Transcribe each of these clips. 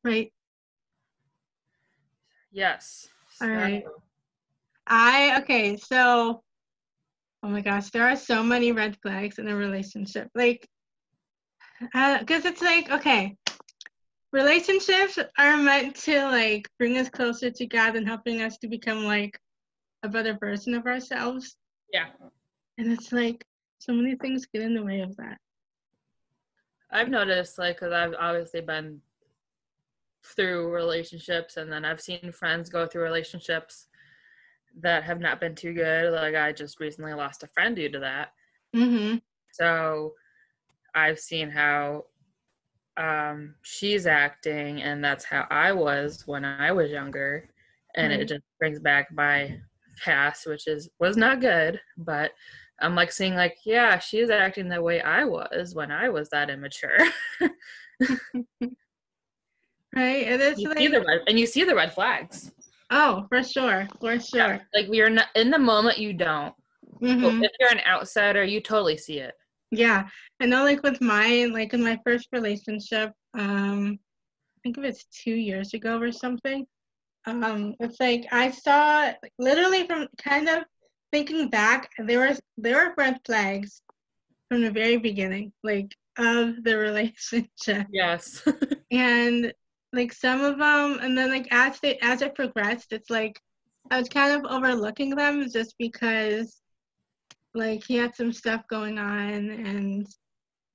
Right. Yes. All So, right. Okay, so, oh my gosh, there are so many red flags in a relationship. Like, because it's like, okay, relationships are meant to like bring us closer to God and helping us to become like a better version of ourselves. yeah. And it's like so many things get in the way of that. I've noticed, like, because I've obviously been through relationships, and then I've seen friends go through relationships that have not been too good. Like, I just recently lost a friend due to that. Mm-hmm. So I've seen how she's acting, and that's how I was when I was younger. And it Right. just brings back my past, which was not good. But I'm like seeing, like, yeah, she's acting the way I was when I was that immature. Right. And it's like, You see the red flags. oh, for sure. For Yeah, sure. like we are not in the moment. You don't, but Mm-hmm. if you're an outsider, you totally see it. Yeah. I know like with mine, like in my first relationship, I think it was 2 years ago or something. It's like I saw like, literally from kind of thinking back, there were red flags from the very beginning, like of the relationship, Yes. and like some of them, and then like as it progressed, it's like I was kind of overlooking them just because like he had some stuff going on and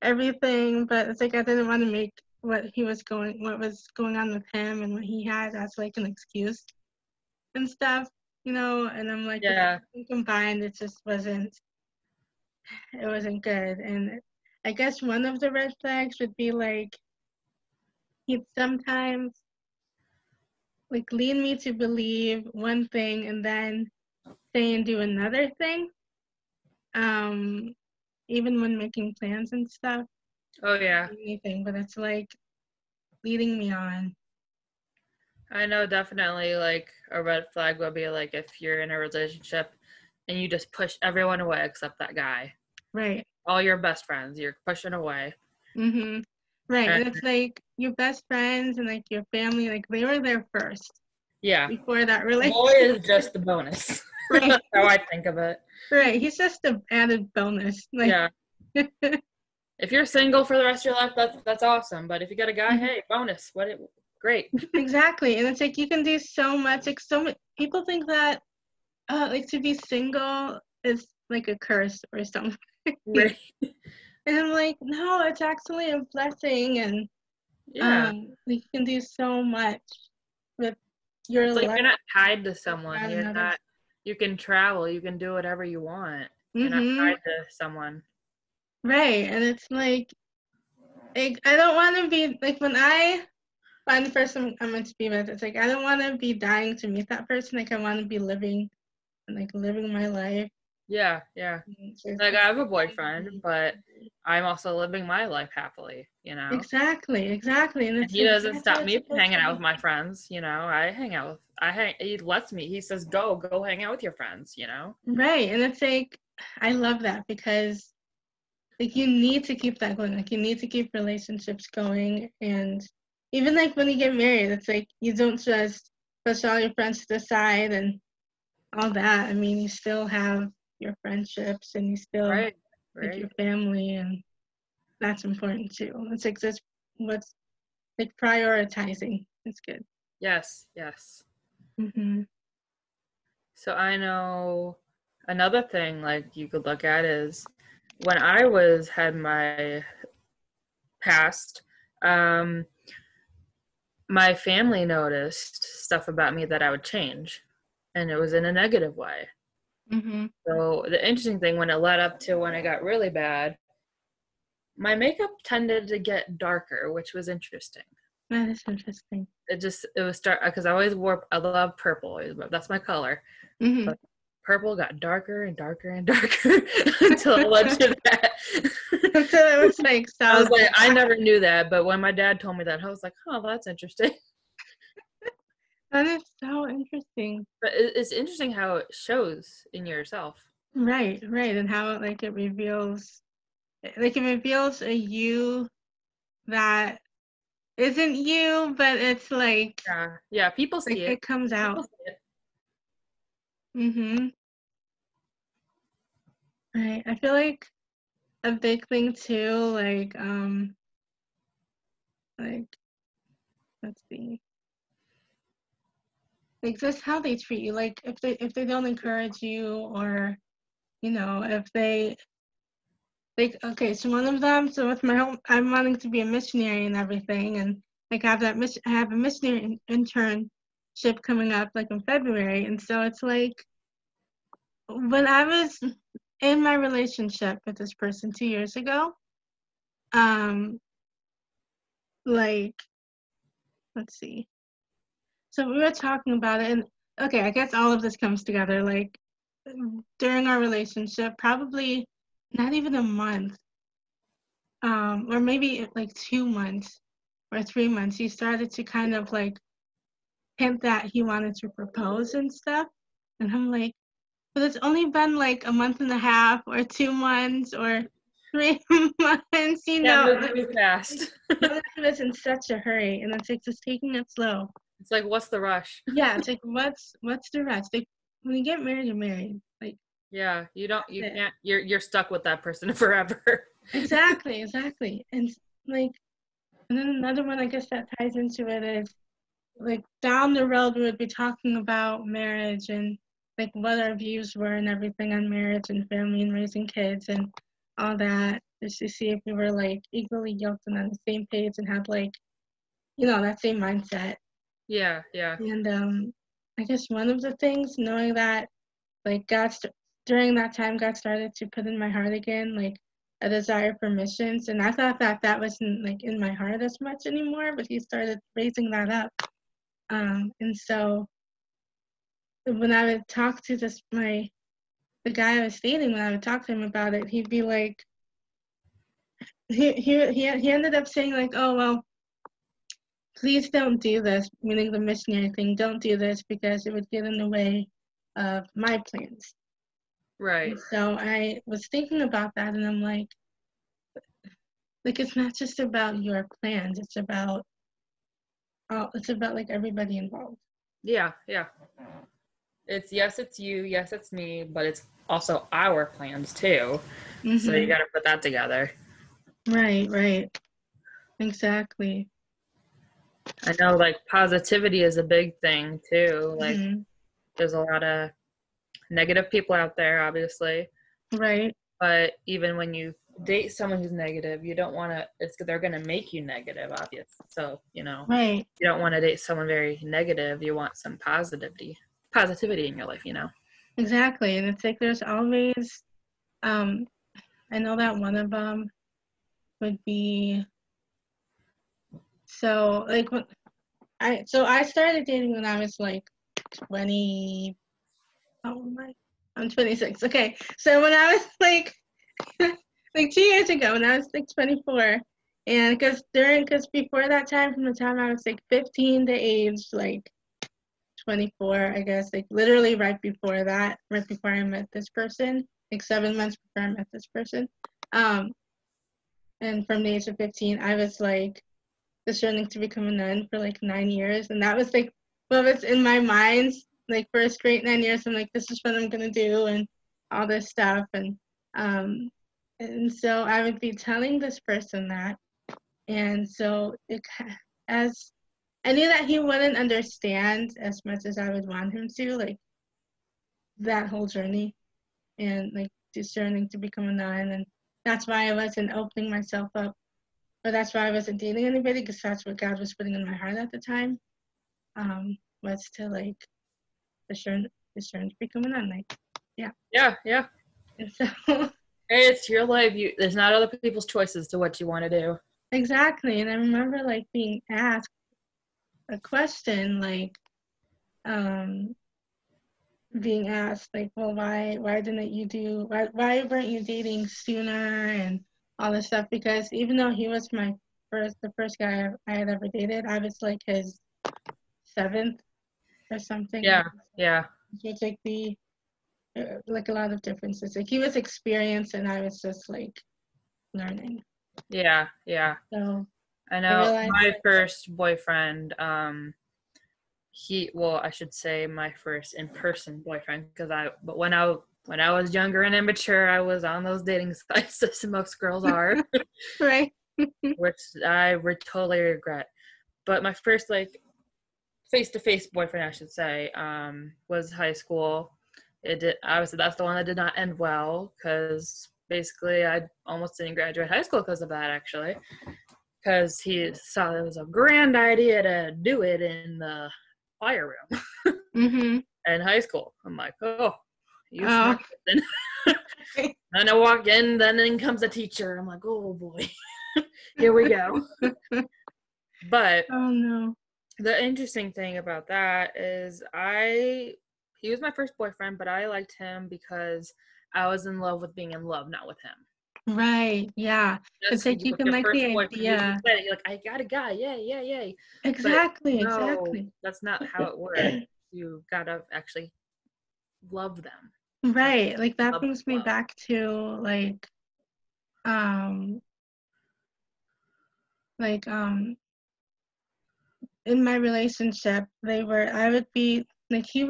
everything, but it's like I didn't want to make what was going on with him and what he had as like an excuse and stuff, and I'm like with Yeah. everything combined, it wasn't good. And I guess one of the red flags would be like he'd sometimes like lead me to believe one thing and then say and do another thing. Um, Even when making plans and stuff, Oh yeah. anything, but it's like leading me on. I know definitely, like, a red flag would be like if you're in a relationship and you just push everyone away except that guy. Right. All your best friends, you're pushing away. Mm-hmm. Right. And And it's like your best friends and like your family, like they were there first yeah, before that the boy relationship. is just the bonus. Right. That's how I think of it. Right. He's just an added bonus. Like Yeah. If you're single for the rest of your life, that's awesome. But if you got a guy, Mhm. hey, bonus. Great. Exactly. And it's like you can do so much. Like so many people think that like to be single is like a curse or something. Right. And I'm like, no, it's actually a blessing and Yeah. like you can do so much with your It's like life you're not tied to someone. around You're another. not you can travel, you can do whatever you want. You're not Mm-hmm. tied to someone. Right. And it's like I don't want to be like when I find the person I'm meant to be with, it's like I don't want to be dying to meet that person. Like I want to be living and like living my life. Yeah, yeah. Just Like, I have a boyfriend, happily. but I'm also living my life happily, you know? Exactly, exactly. And And it's he like doesn't that's what stop it's me from supposed hanging to out with be. my friends, you know? He lets me. He says, go hang out with your friends, you know? Right. And it's like I love that because like you need to keep that going. Like you need to keep relationships going. And even like when you get married, it's like you don't just push all your friends to the side and all that. I mean, you still have your friendships and you still Right, like your right. family, and that's important too. It's like just what's like prioritizing. It's good. Yes, yes. Mhm. So I know another thing, like, you could look at is when I was had my past, um, my family noticed stuff about me that I would change, and it was in a negative way. Mhm. So the interesting thing, when it led up to when it got really bad, my makeup tended to get darker, which was interesting. That is interesting. It was start because I love purple. That's my color. Mhm. But purple got darker and darker and darker until it led to that. Until it was like I was solid like, I black. never knew that, but when my dad told me that, I was like, oh, that's interesting. That is so interesting. But it's interesting how it shows in yourself. Right, right, and how it reveals a you that isn't you, but it's like Yeah, people see it. it comes People out. see it. Mhm. Right. I feel like a big thing too, like let's see, like just how they treat you. Like if they don't encourage you, or if they like, okay, so one of them, so with my home, I'm wanting to be a missionary and everything, and like I have a missionary internship coming up like in February, and so it's like when I was in my relationship with this person 2 years ago, um, like let's see, so we were talking about it, and okay, I guess all of this comes together. Like during our relationship, probably not even a month, or maybe like 2 months or 3 months, he started to kind of like hint that he wanted to propose and stuff. And I'm like, but it's only been like a month and a half or 2 months or 3 months, Yeah, like, move fast. he was in such a hurry, and it's like just taking it slow. It's like, what's the rush? Yeah, it's like what's the rush? Like when you get married, you're married. Like Yeah, you it. can't. You're stuck with that person forever. Exactly. And like, and then another one I guess that ties into it is like down the road we would be talking about marriage and like what our views were and everything on marriage and family and raising kids and all that, just to see if we were like equally yoked and on the same page and had like that same mindset. Yeah, yeah, And I guess one of the things, knowing that like during that time God started to put in my heart again like a desire for missions, and I thought that wasn't like in my heart as much anymore, but he started raising that up. And so when I would talk to the guy I was dating, when I would talk to him about it, he'd be like, he ended up saying like, oh well, please don't do this, meaning the missionary thing. Don't do this because it would get in the way of my plans. right. And so I was thinking about that, and I'm like it's not just about your plans. It's about like everybody involved. Yeah, yeah. It's yes, it's you, yes, it's me, but it's also our plans too. So you Mhm. got to put that together. Right. Exactly. I know, like positivity is a big thing too. Like Mhm. there's a lot of negative people out there, obviously, Right. but even when you date someone who's negative, you don't want to. They're going to make you negative, obvious. So Right. you don't want to date someone very negative. You want some positivity in your life. Exactly. And it's like there's always um I know that one of them would be, so like when I started dating when I was like 20. Oh my, I'm 26. Okay. So when I was like like 2 years ago, when I was like 24, and because before that time, from the time I was like 15 to age like 24, I guess, like literally right before I met this person, like 7 months before I met this person. Um, and from the age of 15, I was like discerning to become a nun for like 9 years. And that was like what was in my mind, like for a straight 9 years. I'm like, this is what I'm going to do, and all this stuff. Um, and so I would be telling this person that. And so as I knew that he wouldn't understand as much as I would want him to, like that whole journey and like discerning to become a nun. And that's why I wasn't opening myself up, or that's why I wasn't dating anybody, because that's what God was putting in my heart at the time, was to like discern to become a nun. Like, yeah. Yeah, yeah. And so It's your life. There's not other people's choices to what you want to do. exactly. And I remember like being asked a question, like, um, being asked like, well, why didn't you do why weren't you dating sooner and all this stuff, because even though he was the first guy I had ever dated, I was like his seventh or something. Yeah, yeah, So it's like like a lot of differences. Like he was experienced and I was just like learning. yeah, yeah. So I I know realized. my first boyfriend, I should say my first in-person boyfriend, but when I was younger and immature, I was on those dating sites as most girls are, Right. which totally regret. But my first like face-to-face boyfriend, I should say, was high school. It did obviously that's the one that did not end well because basically I almost didn't graduate high school because of that actually. Because he saw it was a grand idea to do it in the fire room Mhm. in high school. I'm like, oh, you Oh. smart person. And I walk in, then in comes a teacher. I'm like, oh boy, here we go. But Oh no. the interesting thing about that is he was my first boyfriend, but I liked him because I was in love with being in love, not with him. Right. Yeah. It's Just like you with can your like first the boyfriend, you're just idea. excited. You're like, I got a guy, yay, yay, yay. But Exactly. no, Exactly. that's not how it works. You gotta actually love them. Like, Right. Like that love, brings me love. back to um like in my relationship I would be like he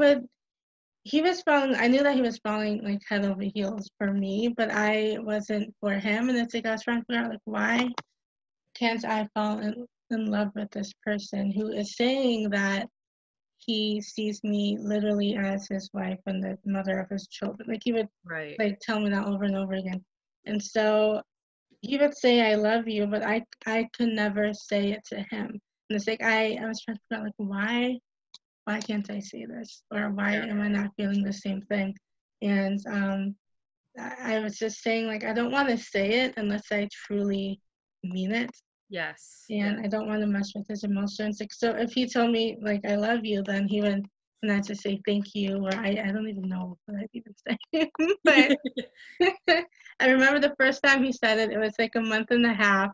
was falling. I knew that he was falling like head over heels for me, but I wasn't for him. And it's like I was trying to figure out like why can't I fall in love with this person who is saying that he sees me literally as his wife and the mother of his children. Like he would Right. like tell me that over and over again. And so he would say I love you, but I could never say it to him. And it's like I was trying to figure out like why can't I say this? Or why Yeah. am I not feeling the same thing? And I was just saying, like, I don't want to say it unless I truly mean it. Yes. And Yeah. I don't want to mess with his emotions. Like, so if he told me, like, I love you, then he would, and I just say thank you, or I don't even know what I'd even say. But I remember the first time he said it, it was like a month and a half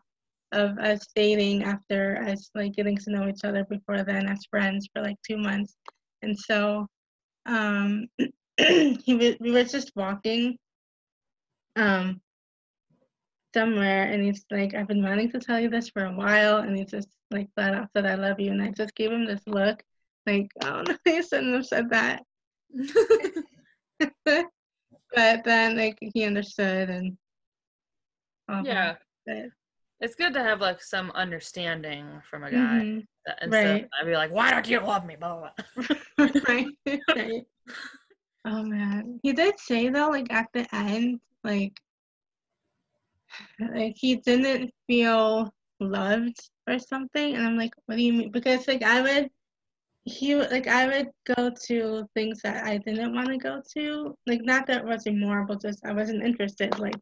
of us dating after us like getting to know each other before then as friends for like 2 months. And so we were just walking um somewhere and he's like, I've been wanting to tell you this for a while, and he just like flat out said I love you, and I just gave him this look like, oh no, you shouldn't have said that. But then like he understood and all that. Yeah. But It's good to have like some understanding from a guy mm-hmm. instead of Right. I'd be like, why don't you love me? Blah, blah. Right. Right. Oh man. He did say though, like at the end, like he didn't feel loved or something. And I'm like, what do you mean? Because like I would go to things that I didn't want to go to. Like not that it was immoral, just I wasn't interested. Like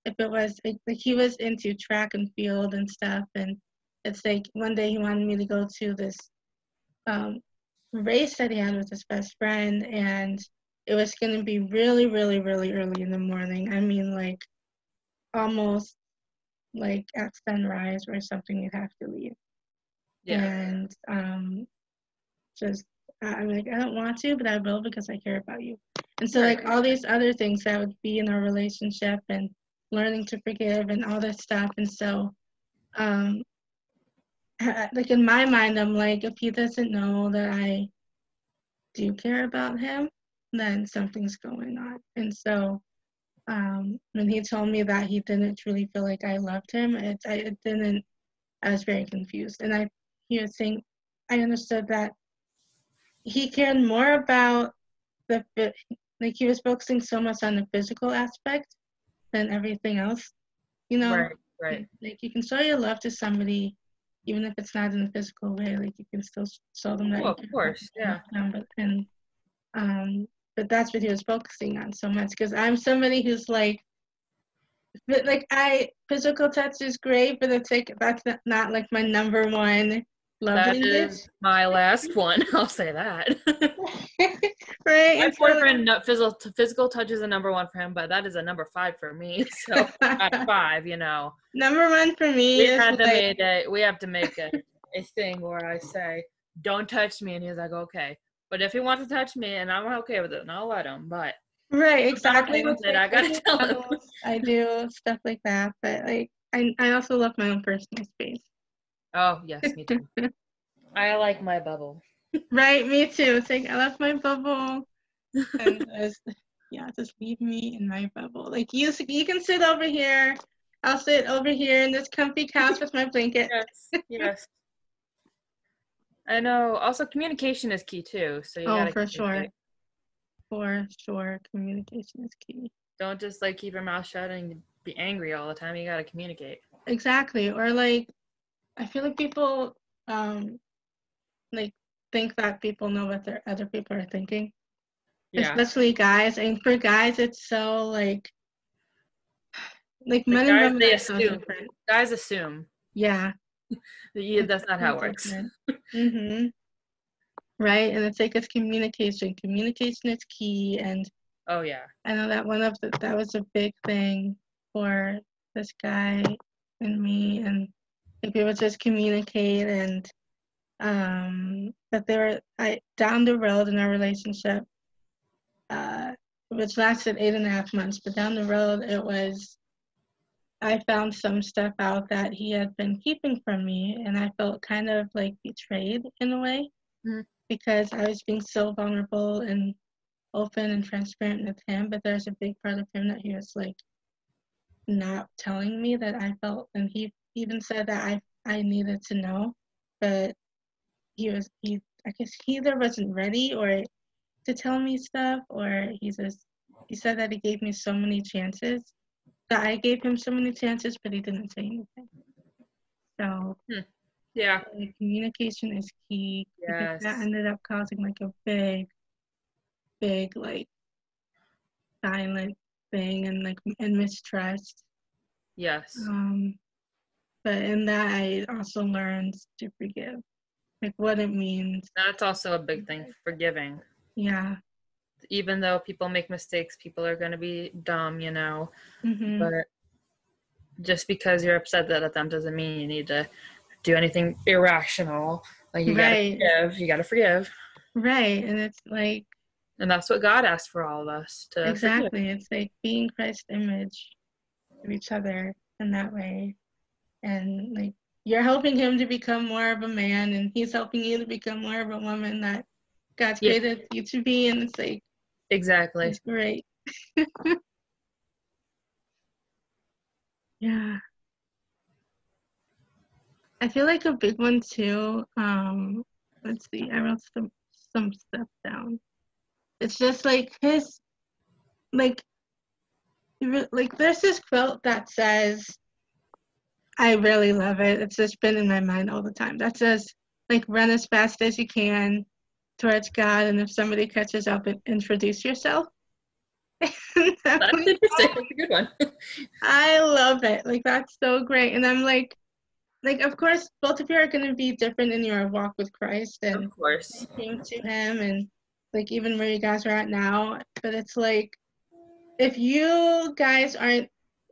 if it was like he was into track and field and stuff, and it's like one day he wanted me to go to this um race that he had with his best friend, and it was going to be really, really, really early in the morning. I mean, like almost like at sunrise or something. You'd have to leave, Yeah. and just I'm like I don't want to, but I will because I care about you. And so Right. like all these other things that would be in our relationship and learning to forgive and all this stuff. And so um like in my mind, I'm like, if he doesn't know that I do care about him, then something's going on. And so when he told me that he didn't truly feel like I loved him, it didn't. I was very confused, and he was saying I understood that he cared more about like he was focusing so much on the physical aspect than everything else. You know, Right. Right. like you can show your love to somebody even if it's not in a physical way. Like you can still show them that Well, you of care about course. Yeah. them. Um, but that's what he was focusing on so much because I'm somebody who's like I physical touch is great, but it's like that's not like my number one love That language. is my last one. I'll say that. Right? My And so boyfriend, physical touch is a number one for him, but that is a number five for me. So out of five, number one for me we is had to like make a thing where I say, "Don't touch me," and he's like, "Okay." But if he wants to touch me and I'm okay with it, then I'll let him. But right, if I'm not exactly. okay And with it's it, like I I gotta do tell him. cuddles, I do stuff like that, but like I also love my own personal space. Oh, yes, me too. I like my bubble. Right, me too. It's like I left my bubble, and just leave me in my bubble. Like you can sit over here. I'll sit over here in this comfy couch with my blanket. Yes, yes. I know. Also, communication is key too. So you Oh, gotta for sure. communicate. For sure, communication is key. Don't just like keep your mouth shut and be angry all the time. You gotta communicate. Exactly. Or like, I feel like people like think that people know what their other people are thinking. Yeah. Especially guys. And for guys, it's so like Like men and guys, women they are so assume. different. Guys assume. Yeah. That's not how it works. Mm-hmm. Right. And it's like it's communication. Communication is key. And Oh yeah. I know that that was a big thing for this guy and me, and like we would just communicate, and but down the road in our relationship, which lasted 8.5 months, but down the road I found some stuff out that he had been keeping from me, and I felt kind of like betrayed in a way, Mm-hmm. because I was being so vulnerable and open and transparent with him, but there's a big part of him that he was like not telling me that I felt, and he even said that I needed to know, but he I guess he either wasn't ready or to tell me stuff, or he said that he gave me so many chances, that I gave him so many chances, but he didn't say anything. So Yeah. communication is key, because Yes. that ended up causing like a big like silent thing, and like and mistrust. Yes. But in that I also learned to forgive, like what it means. That's also a big thing, forgiving. Yeah. Even though people make mistakes, people are going to be dumb, Mm-hmm. But just because you're upset at them doesn't mean you need to do anything irrational. Like you Right. gotta forgive. Right. And it's like, And that's what God asked for all of us, to exactly. forgive. It's like being Christ's image of each other in that way. And like you're helping him to become more of a man, and he's helping you to become more of a woman that God's Yeah, created you to be. And it's like, exactly. it's great. Yeah. I feel like a big one too. Let's see, I wrote some stuff down. It's just like like there's this quote that says, I really love it. It's just been in my mind all the time. That says, like, run as fast as you can towards God, and if somebody catches up, introduce yourself. That's interesting. That's a good one. I love it. Like, that's so great. And I'm like, of course, both of you are going to be different in your walk with Christ, and Of course. came to Him, and like even where you guys are at now. But it's like, if you guys aren't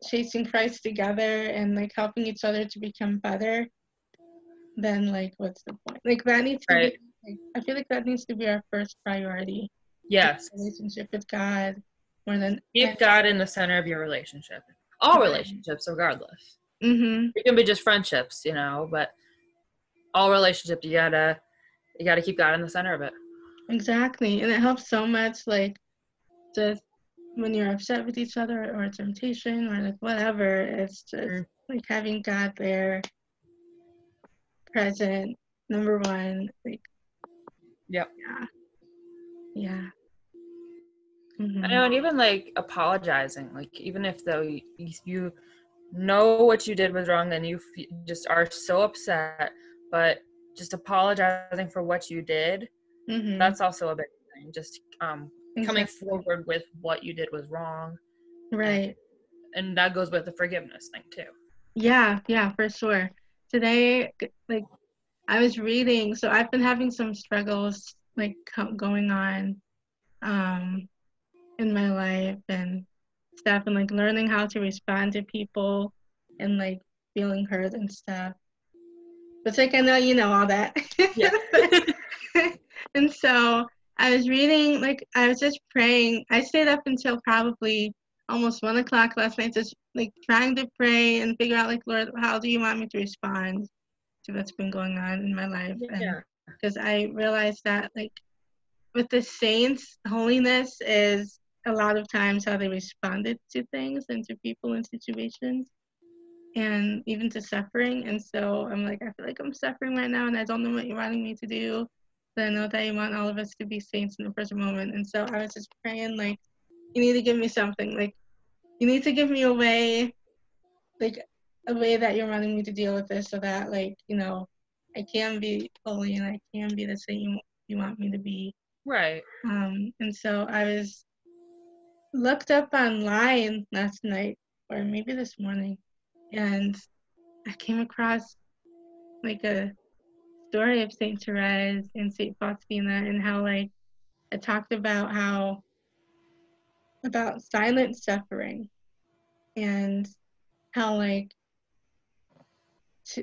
chasing Christ together and like helping each other to become better, then like what's the point? Like that needs to Right. be, like, I feel like that needs to be our first priority. Yes. Relationship with God more than Keep God in the center of your relationship. All relationships, regardless. Mm-hmm. It can be just friendships, but all relationships, you gotta keep God in the center of it. Exactly. And it helps so much, like, just when you're upset with each other or temptation or like whatever, it's just like having God there, present, number one. Like, Yep. yeah. I Mm-hmm. know, and even like apologizing, like even if though you know what you did was wrong and you just are so upset, but just apologizing for what you did, Mm-hmm. that's also a big thing. Just Exactly. coming forward with what you did was wrong. Right. And that goes with the forgiveness thing too. Yeah, for sure. Today, like, I was reading, so I've been having some struggles like going on in my life and stuff, and like learning how to respond to people and like feeling hurt and stuff. But like I know you know all that. Yeah. And so I was reading, like I was just praying. I stayed up until probably almost 1 o'clock last night, just like trying to pray and figure out, like, Lord, how do you want me to respond? to what's been going on in my life. And Yeah. because I realized that, like, with the saints, holiness is a lot of times how they responded to things and to people and situations and even to suffering. And so I'm like, I feel like I'm suffering right now and I don't know what you're wanting me to do. But I know that you want all of us to be saints in the present moment. And so I was just praying, like, you need to give me something. Like, you need to give me a way, like, a way that you're wanting me to deal with this so that, like, you know, I can be holy and I can be the saint you want me to be. Right. And so I was looked up online last night or maybe this morning, and I came across like a story of Saint Therese and Saint Faustina and how, like, it talked about silent suffering and how, like,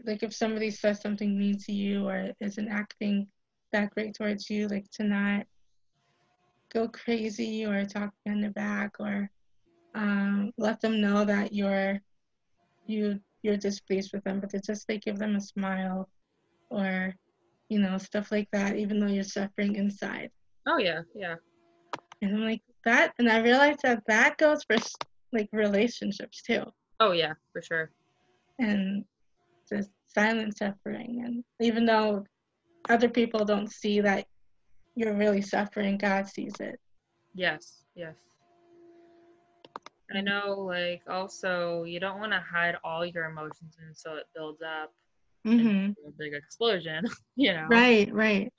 like if somebody says something mean to you or isn't acting that great towards you, like, to not go crazy or talk behind their back or let them know that you're displeased with them, but to just, like, give them a smile or, you know, stuff like that, even though you're suffering inside. Oh yeah, yeah. And I'm like, that, and I realized that that goes for, like, relationships too, Oh yeah, for sure. and just silent suffering. And even though other people don't see that you're really suffering, God sees it. Yes, yes. I know, like, also, you don't want to hide all your emotions, and so it builds up into Mm-hmm. a big explosion, you know? Right, right.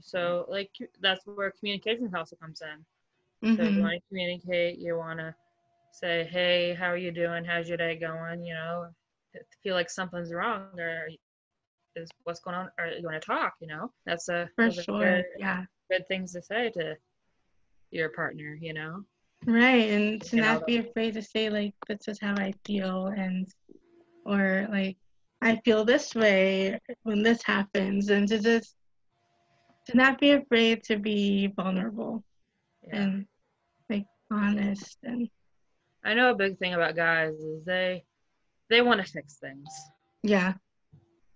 So, like, that's where communication also comes in. So if you Mm-hmm. want to communicate, you want to say, hey, how are you doing? How's your day going? You know, if you feel like something's wrong or is what's going on, or you want to talk, you know? For Those are good, sure. Yeah. good things to say to your partner, you know? Right. And to And all not the, be afraid to say, like, this is how I feel, and, or, like, I feel this way when this happens, and to not be afraid to be vulnerable yeah. and, like, honest. And I know a big thing about guys is they want to fix things. yeah.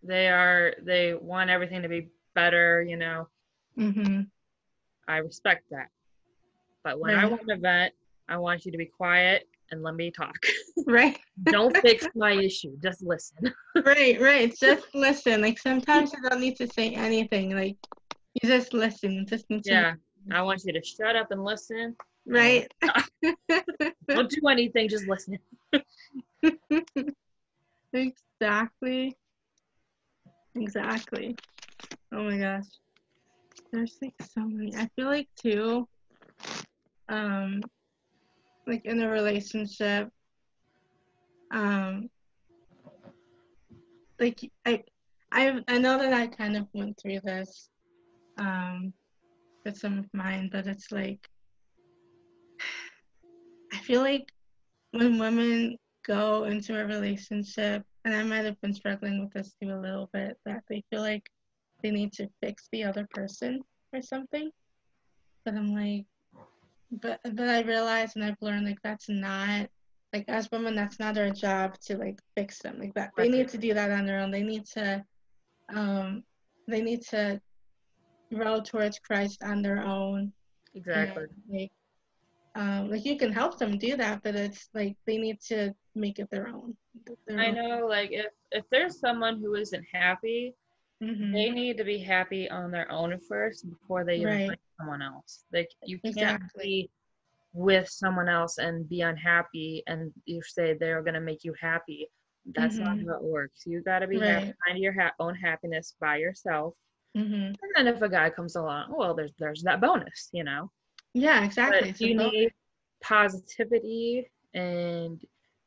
They want everything to be better, you know. Mm-hmm. I respect that. But when I Right. want to vent, I want you to be quiet and let me talk. Right. Don't fix my issue, just listen. Right. Just listen. Like, sometimes you don't need to say anything. Like, you just listen. You just need to Yeah. I want you to shut up and listen. And right. don't do anything, just listen. Exactly. Exactly. Oh my gosh. There's, like, so many. I feel like too, um, like, in a relationship, um, like, I know that I kind of went through this, with some of mine, but it's like, I feel like when women go into a relationship, and I might have been struggling with this too a little bit, that they feel like they need to fix the other person or something. But I'm like, but I realize and I've learned, like, that's not, like, as women, that's not our job to, like, fix them. Like, that they need to do that on their own. Um they need to grow towards Christ on their own. Exactly. And, like, you can help them do that, but it's like they need to make it their own. Their I own. know, like, if there's someone who isn't happy, Mm-hmm. they need to be happy on their own first before they even Right. find someone else. Like, you can't Exactly. be with someone else and be unhappy and you say they're going to make you happy. That's not Mm-hmm. how it works. You got to be happy, Right. find your own happiness by yourself. Mm-hmm. And then if a guy comes along, well, there's that bonus, you know. Yeah, But exactly. It's a you bonus. need positivity and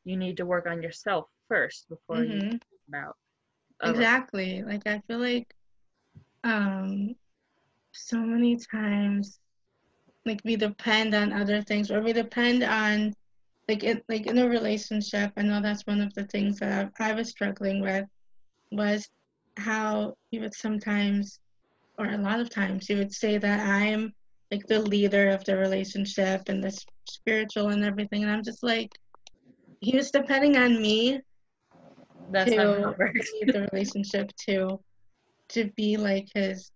you need to work on yourself first before you Mm-hmm. think about a Exactly. Like, I feel like, um, so many times, like, we depend on other things, or we depend on, like, in a relationship. I know that's one of the things that I was struggling with, was how you would sometimes, or a lot of times, you would say that I'm, like, the leader of the relationship and the spiritual and everything, and I'm just like, he was depending on me That's not how to it works. leave the relationship to be like his,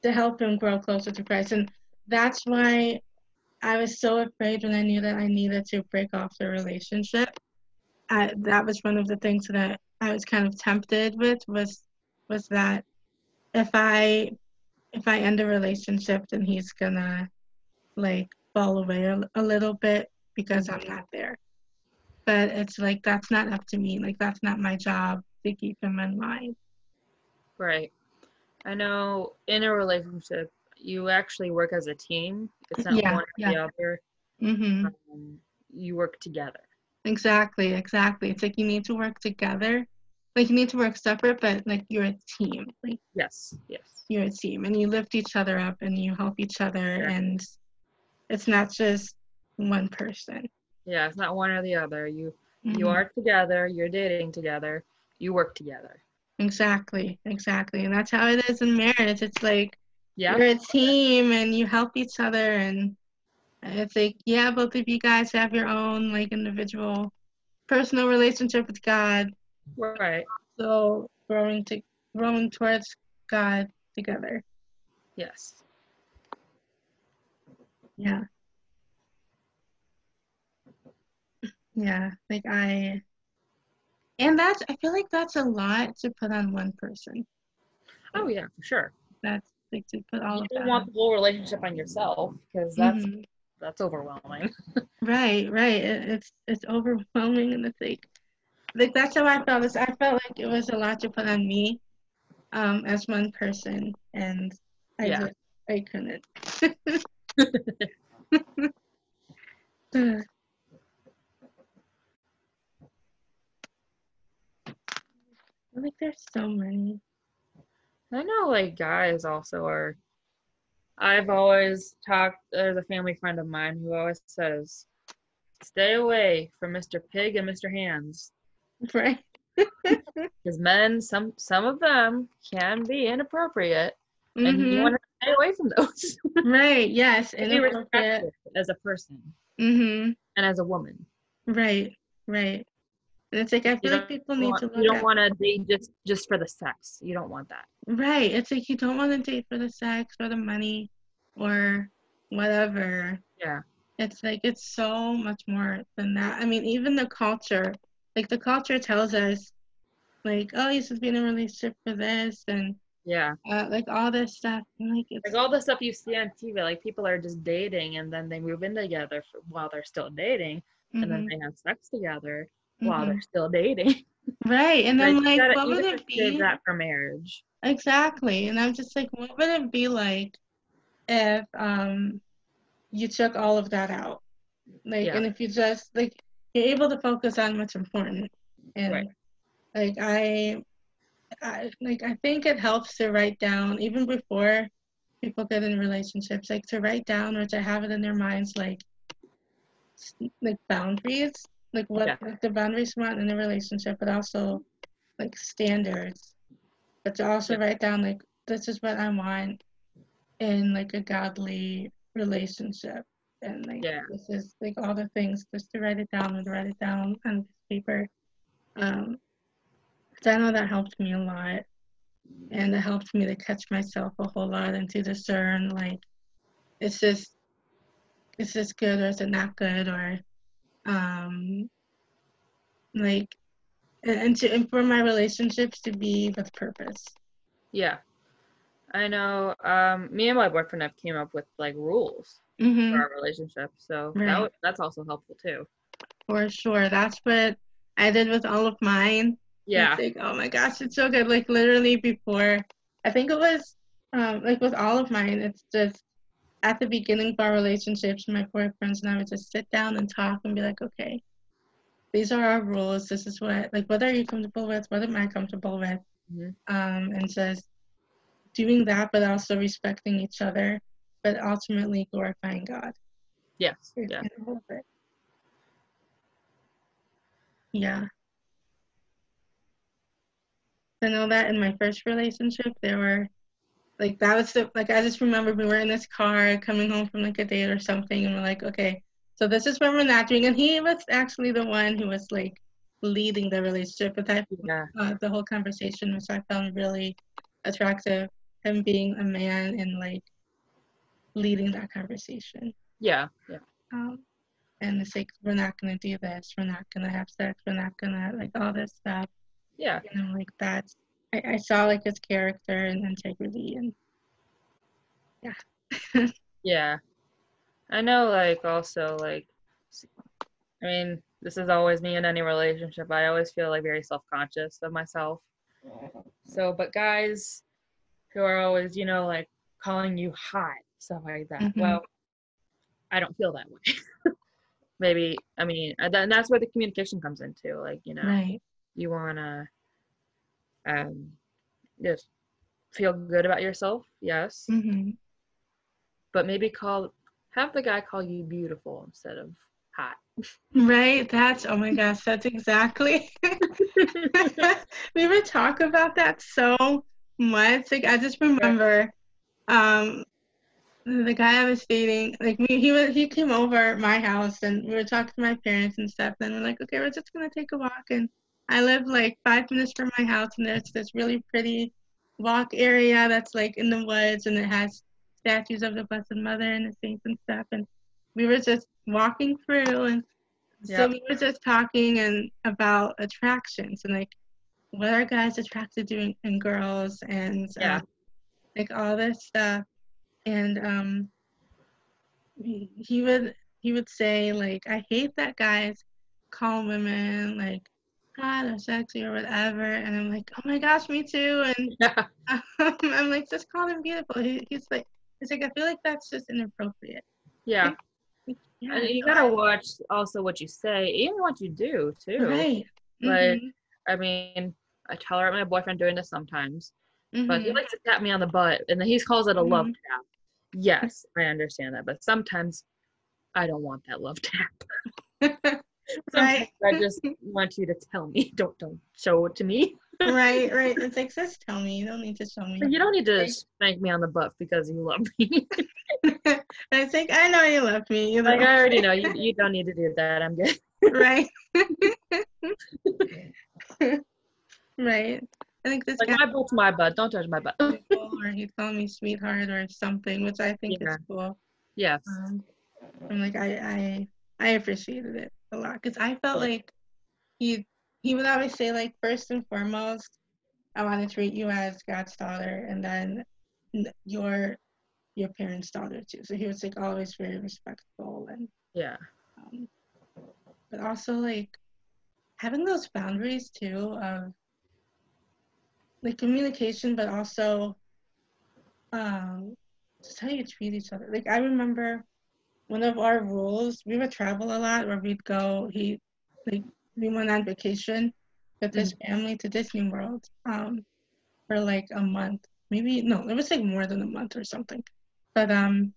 to help him grow closer to Christ. And that's why I was so afraid when I knew that I needed to break off the relationship. That was one of the things that I was kind of tempted with, was that if I end a relationship, then he's gonna like fall away a little bit because I'm not there. But it's like, that's not up to me. Like, that's not my job to keep him in line. Right. I know in a relationship, you actually work as a team. It's not Yeah, one or yeah. the other. Mm-hmm. You work together. Exactly, exactly. It's like you need to work together. Like, you need to work separate, but like you're a team. Like, Yes, yes. you're a team, and you lift each other up, and you help each other, Yeah. and it's not just one person. Yeah, it's not one or the other. You Mm-hmm. are together, you're dating together, you work together. Exactly, exactly. And that's how it is in marriage. It's like Yeah, you're a team and you help each other, and it's like, yeah, both of you guys have your own like individual personal relationship with God. right. So growing towards God together. Yes. Yeah. Yeah. Like I feel like that's a lot to put on one person. Oh Like, yeah, for sure. that's like to put all You of don't that want on. the whole relationship on yourself because Hmm. that's overwhelming. Right, right. It's overwhelming, and it's like that's how I felt. I felt like it was a lot to put on me, as one person, and Yeah. I couldn't. Like, there's so many. I know like guys also are I've always talked there's a family friend of mine who always says, stay away from Mr. Pig and Mr. Hands. Right. Because men, some of them can be inappropriate and you Mhm. want to stay away from those. Right. Yes. Be Inappropriate. respectful as a person Mhm. and as a woman. Right. Right. And it's like, I feel like people need to You look don't at. want to date just for the sex. You don't want that. Right. It's like you don't want to date for the sex or the money or whatever. Yeah. It's like it's so much more than that. I mean, even the culture, like the culture tells us, like, oh, you should be in a relationship for this, and Yeah. like all this stuff. And like Like it's. all the stuff you see on TV, like people are just dating and then they move in together while they're still dating, and then Mhm. they have sex together while they're Mhm. still dating. Right. And Like then like, what you would gotta it save be? that for marriage. Exactly. And I'm just like, what would it be like if you took all of that out? Like, Yeah. and if you just like you're able to focus on what's important. Right. And like I think it helps to write down even before people get in relationships, like to write down or to have it in their minds, like boundaries, like what Yeah. like the boundaries you want in a relationship, but also like standards. But to also Yeah. write down like, this is what I want in like a godly relationship, and like Yeah. this is like all the things, just to write it down and write it down on paper. Um, 'Cause I know that helped me a lot, and it helped me to catch myself a whole lot and to discern like, is this is this good or is it not good, or um like, and for my relationships to be with purpose. Yeah. I know. Me and my boyfriend have came up with like rules for Mm-hmm. our relationship, so Right. that's also helpful too. For sure. That's what I did with all of mine. And it's Yeah. like, oh my gosh, it's so good. Like literally before, I think it was like with all of mine, it's just at the beginning of our relationships, my boyfriends and I would just sit down and talk and be like, okay, these are our rules. This is what are you comfortable with? What am I comfortable with? Hmm. And just doing that, but also respecting each other, but ultimately glorifying God Yes. in Yeah. all of it. Yeah. I know that in my first relationship, there were like, that was the like, I just remember we were in this car coming home from like a date or something, and we're like, okay, so this is what we're not doing. And he was actually the one who was like leading the relationship, but Yeah. the whole conversation, which I found really attractive, him being a man and like leading that conversation. Yeah. Yeah. And it's like, we're not gonna do this, we're not gonna have sex, we're not gonna like all this stuff. Yeah. And I'm like, that's I saw like his character and integrity and yeah. Yeah. I know, like, also, like, I mean, this is always me in any relationship. I always feel like very self-conscious of myself. So, but guys who are always, like calling you hot, stuff like that. Mm-hmm. Well, I don't feel that way. Maybe, I mean, and that's where the communication comes into. Like, Right. you want to just feel good about yourself, yes, Mm-hmm. but maybe have the guy call you beautiful instead of hot. Right. That's, oh my gosh, that's exactly. We would talk about that so much. Like I just remember, the guy I was dating, like he came over my house and we were talking to my parents and stuff. And we're like, okay, we're just gonna take a walk. And I live like 5 minutes from my house, and there's this really pretty walk area that's like in the woods, and it has statues of the Blessed Mother and the saints and stuff. And we were just walking through, and so Yep. we were just talking and about attractions and like what are guys attracted to in girls and Yeah. like all this stuff. And he would say like, I hate that guys call women like hot or sexy or whatever, and I'm like, oh my gosh, me too. And Yeah. I'm like, just call him beautiful. He's like, I feel like that's just inappropriate. Yeah. Like, yeah, And you gotta watch also what you say, even what you do too. right. Like, Mhm. I mean, I tolerate my boyfriend doing this sometimes, but he Mhm. likes to tap me on the butt, and then he calls it a love Mhm. tap. Yes, I understand that, but sometimes I don't want that love tap. Sometimes Right. I just want you to tell me. Don't show it to me. Right. Right. It's like, just tell me. You don't need to show me. You don't need to Like, spank me on the butt because you love me. it's like, I know you love me. You Like, know. I already know you don't need to do that. I'm good. Right. Right. I think this Like, guy my butt's my butt. Don't touch my butt. or he'd call me sweetheart or something, which I think is Yeah. cool. Yes. I'm like, I appreciated it a lot because I felt like he he would always say like, first and foremost, I want to treat you as God's daughter, and then your parents' daughter too. So he was like always very respectful, and Yeah. um, but also like having those boundaries too of like communication, but also just how you treat each other. Like I remember one of our rules, we would travel a lot where we'd go, like we went on vacation with his family to Disney World for like a month. Maybe no, it was like more than a month or something. But and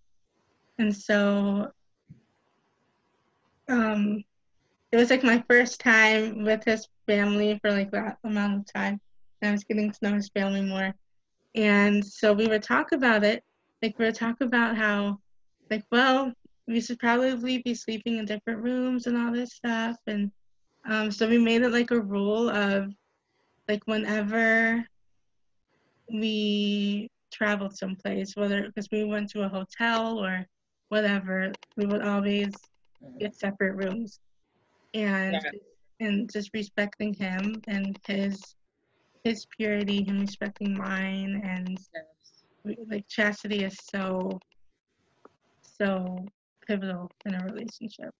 so um it was like my first time with his family for like that amount of time. And I was getting to know his family more. And so we would talk about it. Like we would talk about how, like, well, we should probably be sleeping in different rooms and all this stuff. And so we made it like a rule of like whenever we traveled someplace, whether because we went to a hotel or whatever, we would always get separate rooms. And Yeah. and just respecting him and his purity, him respecting mine, and like chastity is so pivotal in a relationship,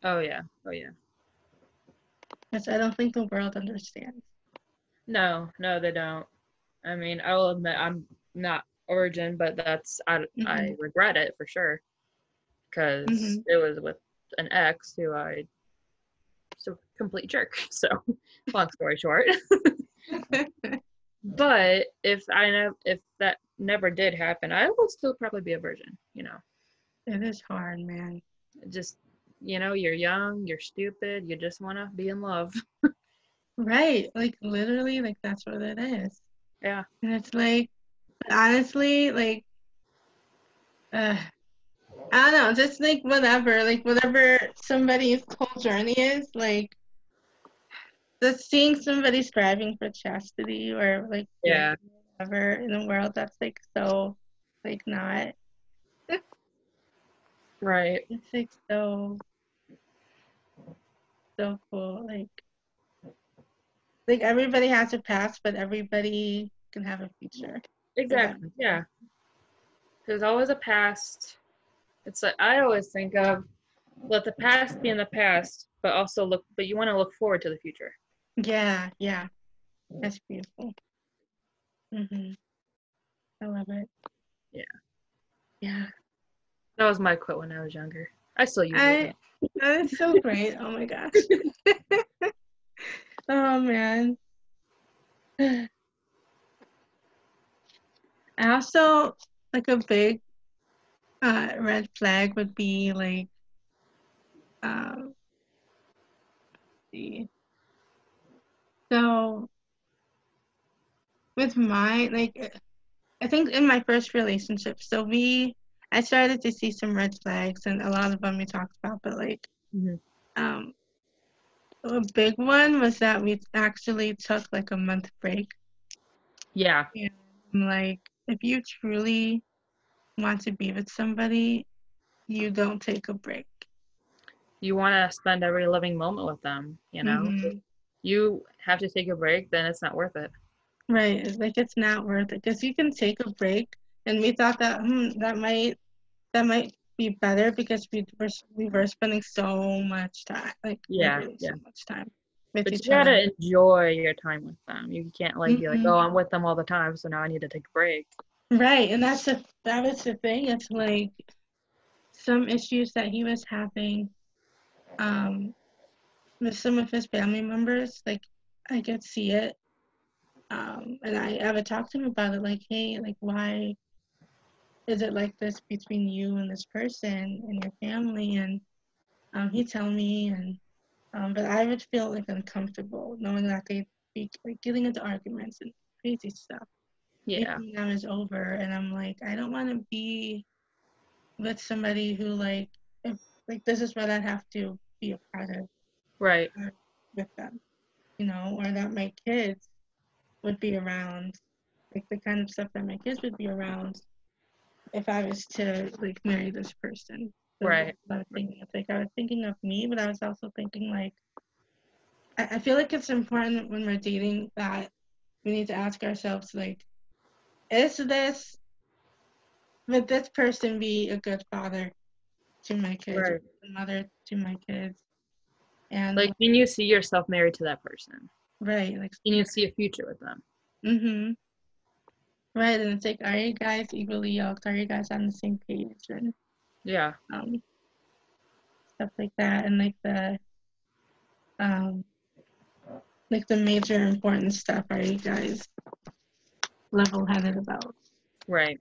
Oh yeah. Oh yeah. which I don't think the world understands. No, they don't. I mean, I will admit I'm not a virgin, but I Mhm. regret it for sure because Mhm. it was with an ex who I so complete jerk. So, long story short. But if that never did happen, I will still probably be a virgin. It is hard, man. Just you're young, you're stupid, you just want to be in love. Right, like literally, like that's what it is. Yeah. And it's like, honestly, like, I don't know, just like whatever somebody's whole journey is, like, just seeing somebody striving for chastity or like Yeah. whatever in a world that's like so like not. Right. It's like so cool. Like everybody has a past, but everybody can have a future. Exactly. Yeah. There's always a past. It's like I always think of let the past be in the past, but you want to look forward to the future. Yeah, yeah. That's beautiful. I love it. Yeah. Yeah. That was my quote when I was younger. I still use it. That is so great. Oh my gosh. Oh man. I also like a big red flag would be like let's see. So with my like I think in my first relationship, so I started to see some red flags and a lot of them we talked about, but like um a big one was that we actually took like a month break. Yeah. And like if you truly want to be with somebody, you don't take a break. You want to spend every living moment with them, you know? If you have to take a break, then it's not worth it. Right. Like it's not worth it because you can take a break, and we thought that that might be better because we were spending so much time, like literally so much time with But each you gotta other. enjoy your time with them. You can't like be like, oh, I'm with them all the time, so now I need to take a break. Right, and that was the thing. It's like some issues that he was having with some of his family members. Like I could see it, and I would talk to him about it. Like, hey, like why is it like this between you and this person and your family? And he'd tell me, and but I would feel like uncomfortable knowing that they'd be like getting into arguments and crazy stuff. Yeah. Thinking that was over, and I'm like, I don't want to be with somebody who like, if like this is what I have to be a part of Right. with them, you know, or that my kids would be around, like the kind of stuff that my kids would be around if I was to like marry this person. So Right. I was thinking, it's like I was thinking of me, but I was also thinking like I feel like it's important when we're dating that we need to ask ourselves like, is this would this person be a good father to my kids, or Right. a mother to my kids? And Like, can you see yourself married to that person? right, like Can you see a future with them? right, and it's like, are you guys equally yoked? Are you guys on the same page? And Yeah. stuff like that, and um like the major important stuff. Are you guys level-headed about? Right.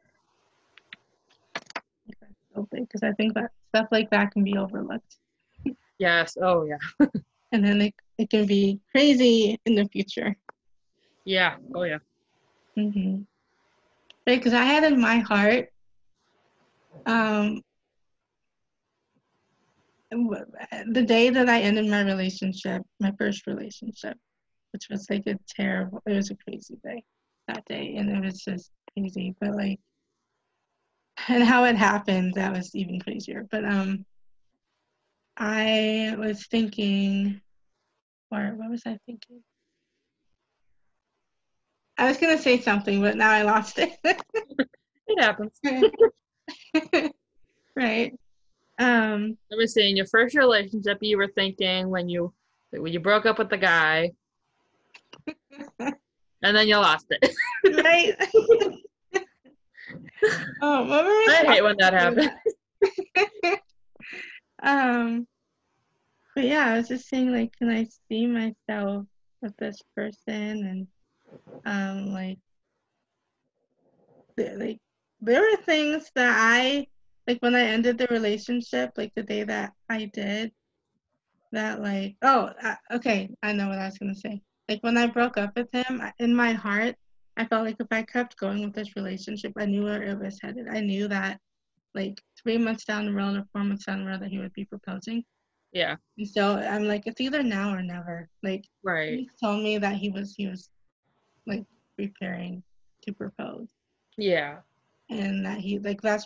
Like, that's so big because I think that stuff like that can be overlooked, Yes. Oh, yeah. and then it can be crazy in the future. Yeah. Oh, yeah. Right, because I had in my heart, um, the day that I ended my relationship, my first relationship, which was like it was a crazy day that day, and it was just crazy. But like, and how it happened, that was even crazier. But I was thinking, or what was I thinking? I was gonna say something, but now I lost it. It happens. Right. Let me see. In your first relationship, you were thinking when you broke up with the guy, and then you lost it. Right. Oh, what were we I hate when talking that happens. about? But yeah, I was just saying, like, can I see myself with this person? And like, like there were things that I like when I ended the relationship, like the day that I did that, like, okay, I know what I was gonna say. Like when I broke up with him, in my heart, I felt like if I kept going with this relationship, I knew where it was headed. I knew that like 3 months down the road or 4 months down the road that he would be proposing. Yeah. And so I'm like, it's either now or never. Like, Right. he told me that he was like preparing to propose, Yeah. and that he like that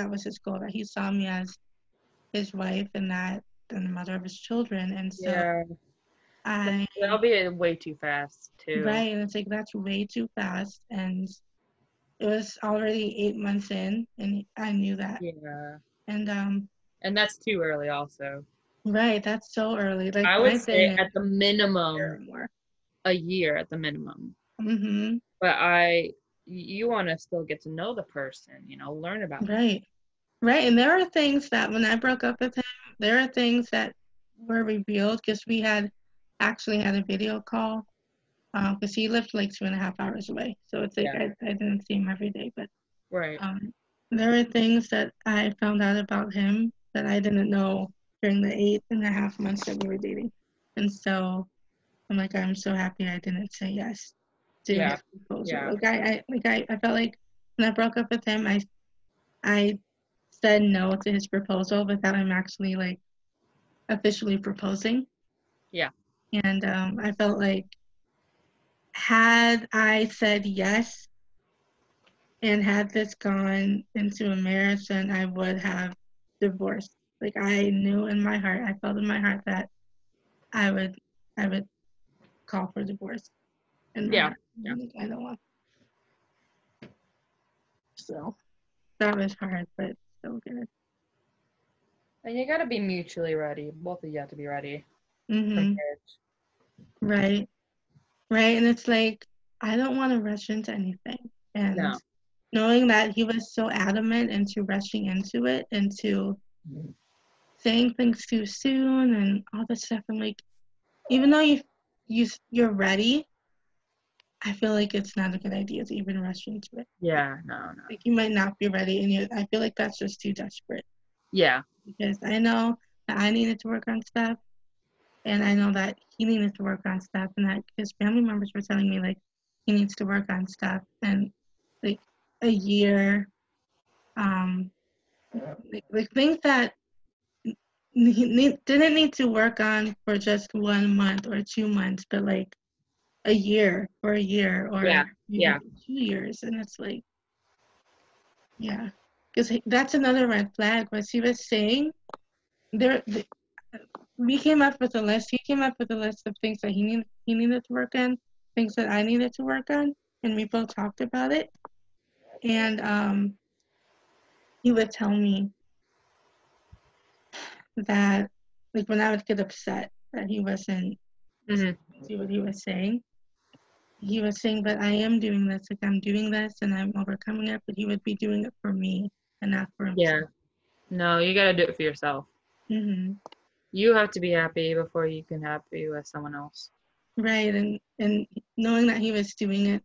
was his goal, that he saw me as his wife and the mother of his children. And so Yeah. I That'll be way too fast too. right, and it's like that's way too fast, and it was already 8 months in, and I knew that. Yeah. And And that's too early also. right, that's so early. Like I would my thing say is at the a year or minimum more. a year at the minimum. Mhm. But you want to still get to know the person, learn about them. Right. Right. And there are things that when I broke up with him, there are things that were revealed because we had actually had a video call, because he lived like 2.5 hours away. So it's like Yeah. I didn't see him every day, but Right. there were things that I found out about him that I didn't know during the 8.5 months that we were dating. And so I'm like, I'm so happy I didn't say yes to Yeah. his proposal. Yeah. I felt like when I broke up with him, I said no to his proposal without him actually like officially proposing. Yeah. And I felt like had I said yes and had this gone into a marriage, then I would have divorced. Like I knew in my heart, I felt in my heart that I would I would call for divorce in my Yeah. heart. Yeah. Like, I don't want. So that was hard, but still good. And you got to be mutually ready. Both of you have to be ready for Mhm. marriage. Right. Right. And it's like I don't want to rush into anything. And No. knowing that he was so adamant into rushing into it, into saying things too soon and all this stuff, I'm like, even though you're ready, I feel like it's not a good idea to even rush into it. Yeah. No. No. Like you might not be ready, and I feel like that's just too desperate. Yeah. Because I know that I needed to work on stuff, and I know that he needed to work on stuff, and that his family members were telling me like he needs to work on stuff, and like a year, um, like things that he didn't need to work on for just 1 month or 2 months, but like a year, or Yeah. maybe Yeah. 2 years, and it's like, yeah, because that's another red flag. What he was saying, there, we came up with a list. He came up with a list of things that he needed to work on, things that I needed to work on, and we both talked about it. And he would tell me that, like, when I would get upset that he wasn't Hmm. listening to what he was saying, but I am doing this, like I'm doing this and I'm overcoming it, but he would be doing it for me and not for Yeah. himself. No, you got to do it for yourself. Hmm. You have to be happy before you can happy with someone else. Right, and knowing that he was doing it,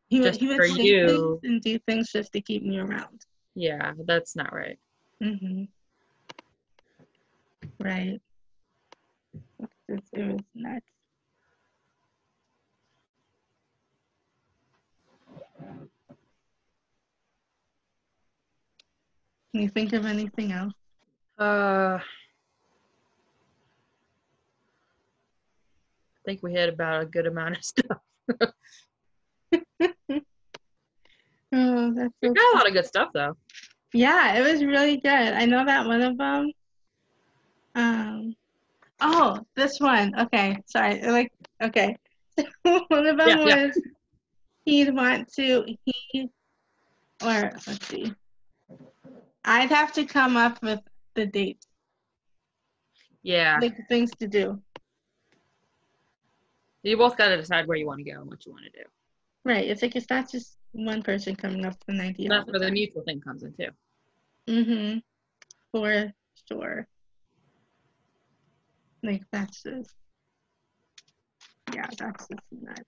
Just he for would say things you. and do things just to keep me around. Yeah, that's not right. Hmm. Right, it was nuts. Can you think of anything else? I think we hit about a good amount of stuff. Oh, that's We so got a cool. lot of good stuff though. Yeah, it was really good. I know that one of them. Um, oh, this one. Okay, sorry. Like, okay, one of them Yeah, yeah, was he'd want to or let's see. I'd have to come up with the date, yeah. like things to do. You both got to decide where you want to go and what you want to do. Right. It's like it's not just one person coming up with an idea And all that's the where the time. mutual thing comes in too. Mhm. For sure. Like that's just yeah, that's just nuts.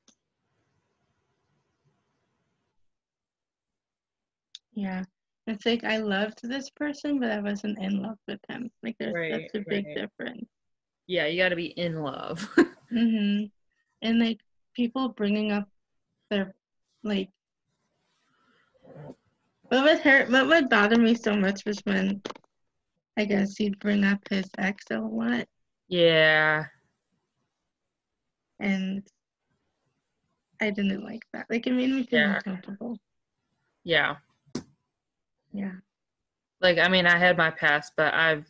Yeah. It's like I loved this person, but I wasn't in love with him. Like there's such Right, a big right. difference. Yeah, you got to be in love. Mhm. And like people bringing up their like what would bother me so much was when I guess he'd bring up his ex a lot. Yeah. And I didn't like that. Like, it made me feel uncomfortable. Yeah. Yeah. Like, I mean, I had my past, but I'm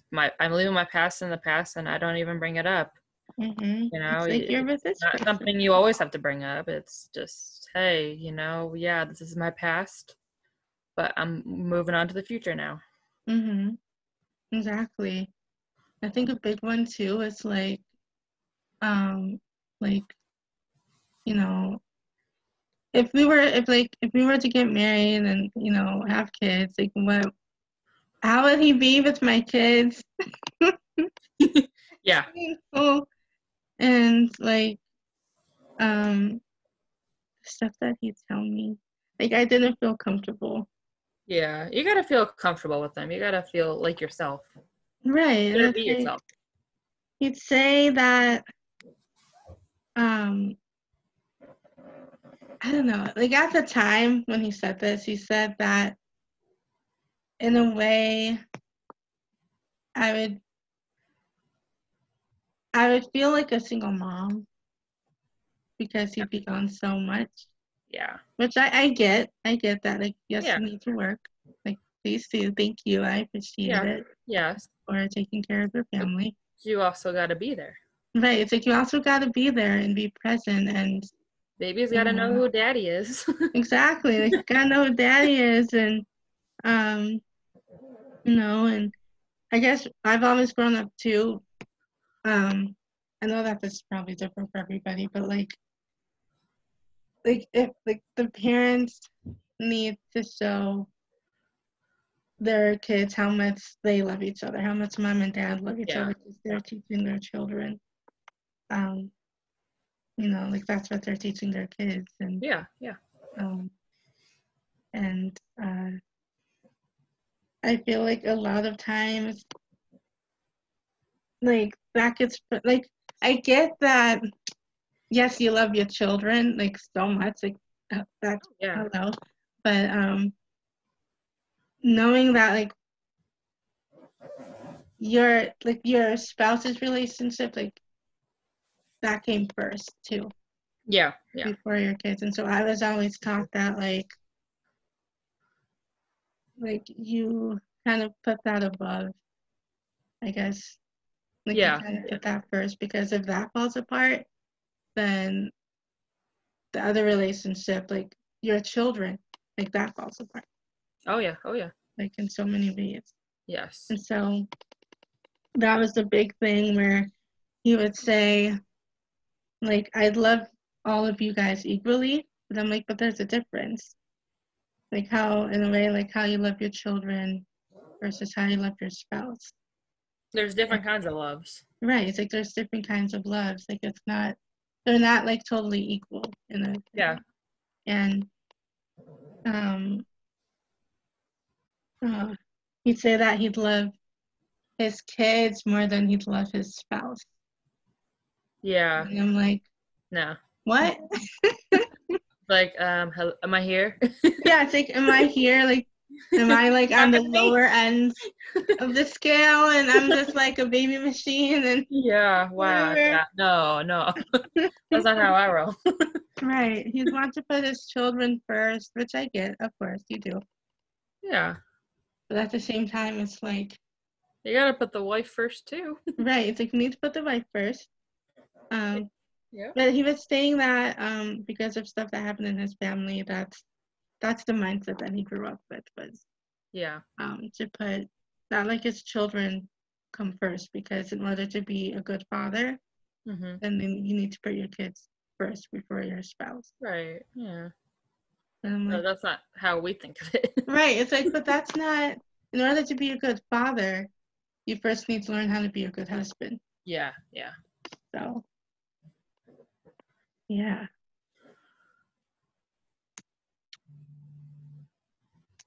leaving my past in the past, and I don't even bring it up. Mm-hmm. You know, It's like you're with this not person. something you always have to bring up. It's just, hey, you know, yeah, this is my past, but I'm moving on to the future now. Mm-hmm. Exactly. I think a big one too is like, like, you know, if we were to get married and, you know, have kids, like, how would he be with my kids? Yeah. Oh, and like, stuff that he'd tell me, like, I didn't feel comfortable. Yeah, you gotta feel comfortable with them. You gotta feel like yourself. Right. You gotta That's be like, yourself. he'd say that, I don't know, like, at the time when he said this, he said that in a way I would feel like a single mom because he'd be gone so much. Yeah. Which I get. I get that. Like, yes, Yeah. you need to work. Like, please do. Thank you. I appreciate Yeah. it Yes. for taking care of your family. You also gotta be there. Right. It's like you also got to be there and be present, and Baby's you gotta know know, who daddy is. exactly. Like, you gotta know who daddy is, and um, you know, and I guess I've always grown up too. I know that this is probably different for everybody, but if like the parents need to show their kids how much they love each other, how much mom and dad love each Yeah. other, because they're teaching their children. You know, like, that's what they're teaching their kids, and Yeah. Yeah. um, and I feel like a lot of times, like, that gets like, I get that. Yes, you love your children like so much, like, that's Yeah. hello, but knowing that, like, your spouse's relationship, like, that came first too, Yeah. Yeah. before your kids. And so I was always taught that, like you kind of put that above, I guess. Like, you Yeah. kind of put that first, because if that falls apart, then the other relationship, like your children, like, that falls apart, Oh yeah. Oh yeah. like, in so many ways. Yes. And so that was the big thing where he would say, like, I'd love all of you guys equally, but I'm like, but there's a difference. Like, how, in a way, like how you love your children versus how you love your spouse. There's different kinds of loves. Right. It's like there's different kinds of loves. Like, they're not like totally equal in a Yeah. and um uh, he'd say that he'd love his kids more than he'd love his spouse. Yeah. And I'm like, No. what? Like, hello, am I here? Yeah, it's like, am I here? Like, am I like on the Talking to me? lower end of the scale, and I'm just like a baby machine and Yeah. Wow. whatever? Yeah. No. No. That's not how I roll. Right. He'd want to put his children first, which I get, of course, you do. Yeah. But at the same time, it's like, You gotta put the wife first too. right, it's like, you need to put the wife first. Yeah. But he was saying that because of stuff that happened in his family, that's the mindset that he grew up with, was Yeah. to put that, like, his children come first, because in order to be a good father, Mm-hmm. then you need to put your kids first before your spouse. Right. Yeah. And I'm No, like, that's not how we think of it. right, it's like, but that's not, in order to be a good father, you first need to learn how to be a good husband. Yeah. Yeah. So, yeah.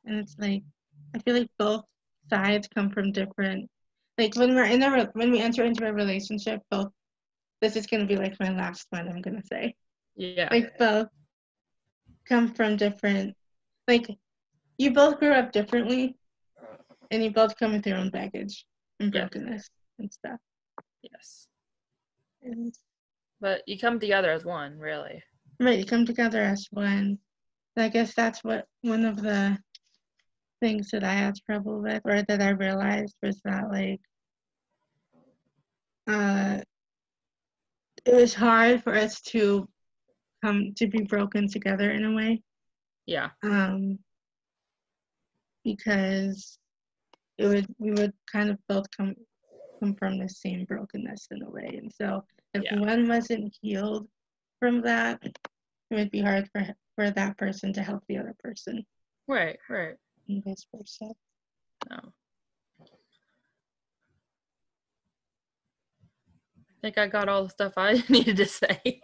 And it's like, I feel like both sides come from different, like, when we enter into a relationship, both, this is going to be like my last one I'm going to say, Yeah. like, both come from different, like, you both grew up differently, and you both come with your own baggage, and Yes. brokenness and stuff. Yes. And But you come together as one, really. right, you come together as one. I guess that's what one of the things that I had trouble with, or that I realized, was that like it was hard for us to come to be broken together in a way. Yeah. Because we would kind of both come from the same brokenness in a way. And so if one wasn't healed from that, it would be hard for that person to help the other person. Right. And vice versa. No. I think I got all the stuff I needed to say.